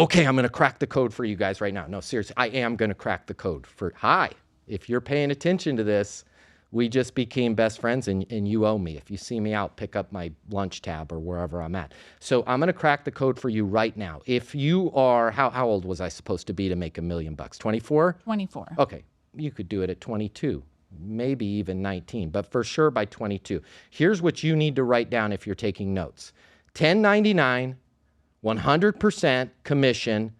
Okay, I'm going to crack the code for you guys right now. No, seriously, I am going to crack the code for, hi, if you're paying attention to this, we just became best friends and you owe me. If you see me out, pick up my lunch tab or wherever I'm at. So I'm going to crack the code for you right now. If you are, how old was I supposed to be to make $1 million? 24? 24. Okay, you could do it at 22, maybe even 19, but for sure by 22. Here's what you need to write down if you're taking notes. 1099, 100% commission,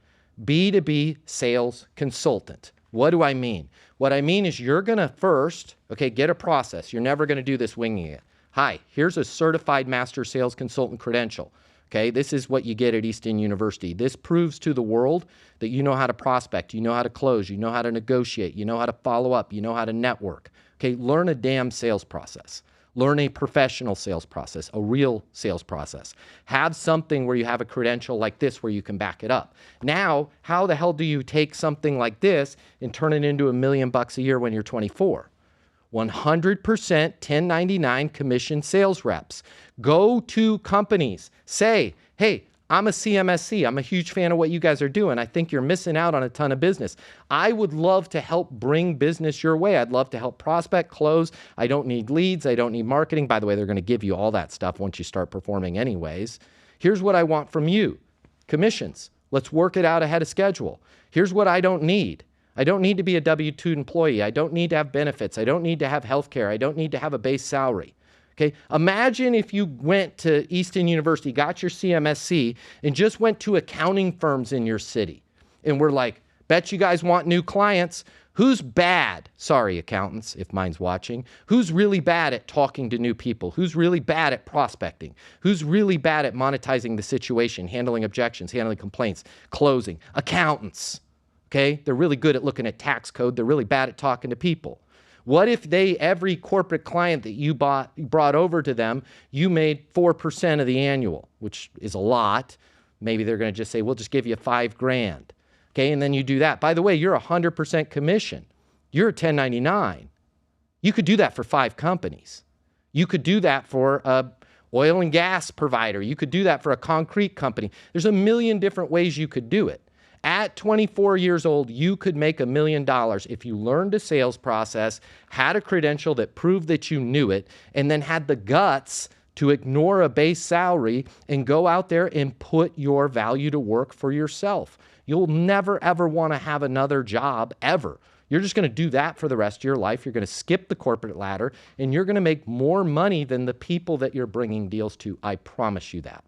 B2B sales consultant. What do I mean? What I mean is you're going to first, okay, get a process. You're never going to do this winging it. Hi, here's a certified master sales consultant credential. Okay, this is what you get at Easton University. This proves to the world that you know how to prospect, you know how to close, you know how to negotiate, you know how to follow up, you know how to network. Okay, learn a damn sales process. Learn a professional sales process, a real sales process. Have something where you have a credential like this where you can back it up. Now, how the hell do you take something like this and turn it into $1 million a year when you're 24? 100% 1099 commission sales reps. Go to companies. Say, hey, I'm a CMSC. I'm a huge fan of what you guys are doing. I think you're missing out on a ton of business. I would love to help bring business your way. I'd love to help prospect, close. I don't need leads. I don't need marketing. By the way, they're going to give you all that stuff once you start performing anyways. Here's what I want from you. Commissions. Let's work it out ahead of schedule. Here's what I don't need. I don't need to be a W-2 employee. I don't need to have benefits. I don't need to have health care. I don't need to have a base salary. Okay, imagine if you went to Easton University, got your CMSC, and just went to accounting firms in your city. And we're like, bet you guys want new clients. Who's bad? Sorry, accountants, if mine's watching. Who's really bad at talking to new people? Who's really bad at prospecting? Who's really bad at monetizing the situation, handling objections, handling complaints, closing? Accountants. Okay, they're really good at looking at tax code. They're really bad at talking to people. What if every corporate client that you brought over to them, you made 4% of the annual, which is a lot. Maybe they're going to just say, we'll just give you $5,000. Okay, and then you do that. By the way, you're 100% commission. You're a 1099. You could do that for 5 companies. You could do that for a oil and gas provider. You could do that for a concrete company. There's a million different ways you could do it. At 24 years old, you could make $1 million if you learned a sales process, had a credential that proved that you knew it, and then had the guts to ignore a base salary and go out there and put your value to work for yourself. You'll never, ever want to have another job, ever. You're just going to do that for the rest of your life. You're going to skip the corporate ladder, and you're going to make more money than the people that you're bringing deals to. I promise you that.